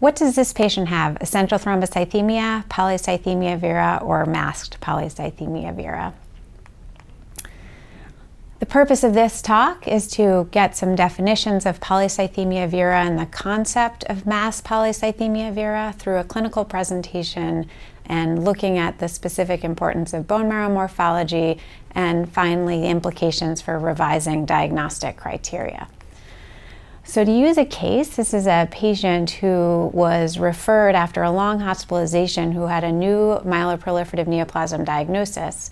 What does this patient have? Essential thrombocythemia, polycythemia vera, or masked polycythemia vera? The purpose of this talk is to get some definitions of polycythemia vera and the concept of masked polycythemia vera through a clinical presentation and looking at the specific importance of bone marrow morphology and finally the implications for revising diagnostic criteria. So to use a case, this is a patient who was referred after a long hospitalization who had a new myeloproliferative neoplasm diagnosis.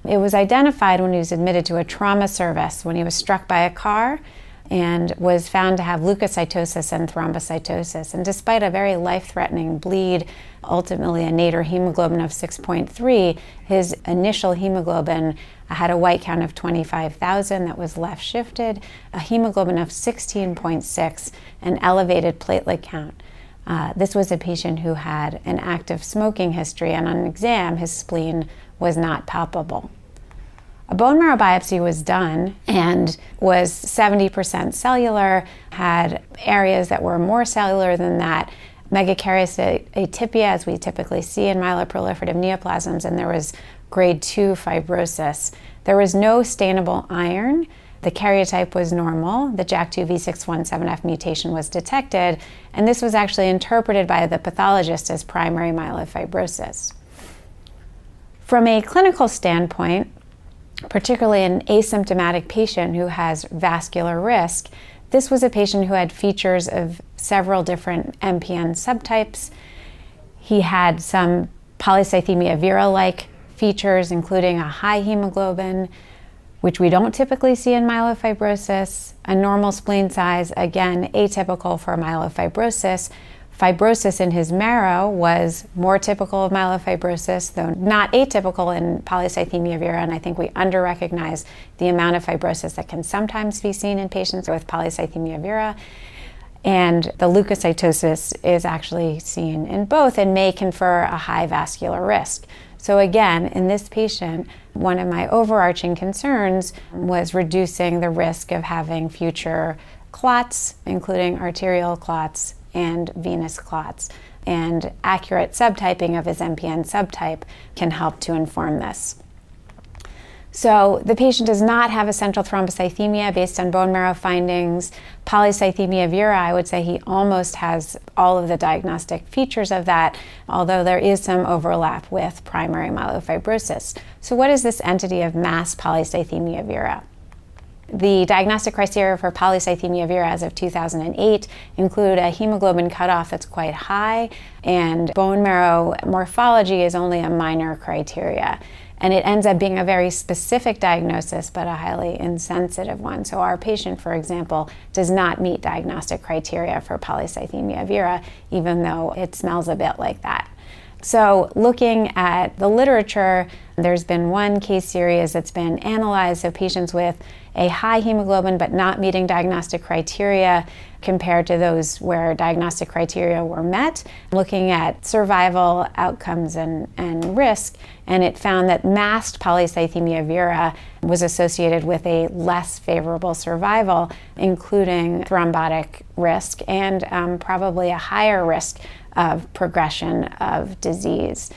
It was identified when he was admitted to a trauma service when he was struck by a car and was found to have leukocytosis and thrombocytosis. And despite a very life-threatening bleed, ultimately a nadir hemoglobin of 6.3, his initial hemoglobin had a white count of 25,000 that was left shifted, a hemoglobin of 16.6, an elevated platelet count. This was a patient who had an active smoking history, and on exam, his spleen was not palpable. A bone marrow biopsy was done and was 70% cellular, had areas that were more cellular than that, megakaryocyte atypia, as we typically see in myeloproliferative neoplasms, and there was grade 2 fibrosis. There was no stainable iron. The karyotype was normal. The JAK2 V617F mutation was detected, and this was actually interpreted by the pathologist as primary myelofibrosis. From a clinical standpoint, particularly an asymptomatic patient who has vascular risk, this was a patient who had features of several different MPN subtypes. He had some polycythemia vera-like features, including a high hemoglobin, which we don't typically see in myelofibrosis, a normal spleen size, again, atypical for myelofibrosis. Fibrosis in his marrow was more typical of myelofibrosis, though not atypical in polycythemia vera, and I think we under-recognize the amount of fibrosis that can sometimes be seen in patients with polycythemia vera. And the leukocytosis is actually seen in both and may confer a high vascular risk. So again, in this patient, one of my overarching concerns was reducing the risk of having future clots, including arterial clots and venous clots. And accurate subtyping of his MPN subtype can help to inform this. So the patient does not have essential thrombocythemia based on bone marrow findings. Polycythemia vera, I would say he almost has all of the diagnostic features of that, although there is some overlap with primary myelofibrosis. So what is this entity of masked polycythemia vera? The diagnostic criteria for polycythemia vera as of 2008 include a hemoglobin cutoff that's quite high, and bone marrow morphology is only a minor criteria. And it ends up being a very specific diagnosis, but a highly insensitive one. So our patient, for example, does not meet diagnostic criteria for polycythemia vera, even though it smells a bit like that. So looking at the literature, there's been one case series that's been analyzed of patients with a high hemoglobin but not meeting diagnostic criteria compared to those where diagnostic criteria were met, looking at survival outcomes and risk, and it found that masked polycythemia vera was associated with a less favorable survival, including thrombotic risk and probably a higher risk of progression of disease.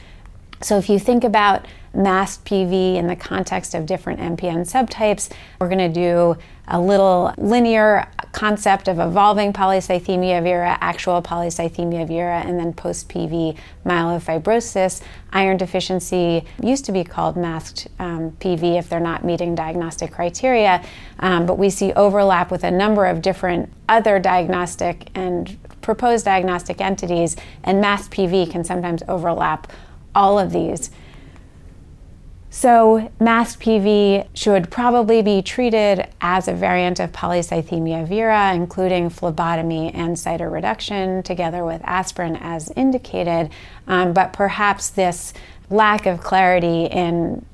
So if you think about masked PV in the context of different MPN subtypes, we're going to do a little linear concept of evolving polycythemia vera, actual polycythemia vera, and then post-PV myelofibrosis. Iron deficiency used to be called masked PV if they're not meeting diagnostic criteria, but we see overlap with a number of different other diagnostic and proposed diagnostic entities, and masked PV can sometimes overlap all of these. So masked PV should probably be treated as a variant of polycythemia vera, including phlebotomy and cytoreduction together with aspirin as indicated, but perhaps this lack of clarity in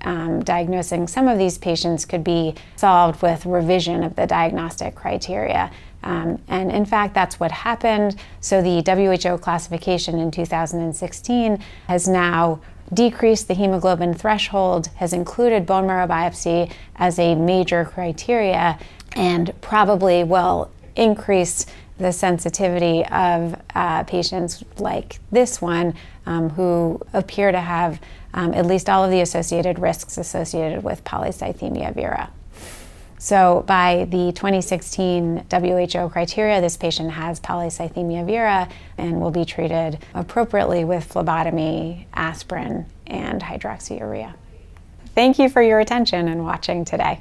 diagnosing some of these patients could be solved with revision of the diagnostic criteria. And in fact, that's what happened. So the WHO classification in 2016 has now decreased the hemoglobin threshold, has included bone marrow biopsy as a major criteria, and probably will increase the sensitivity of patients like this one who appear to have at least all of the associated risks associated with polycythemia vera. So by the 2016 WHO criteria, this patient has polycythemia vera and will be treated appropriately with phlebotomy, aspirin, and hydroxyurea. Thank you for your attention and watching today.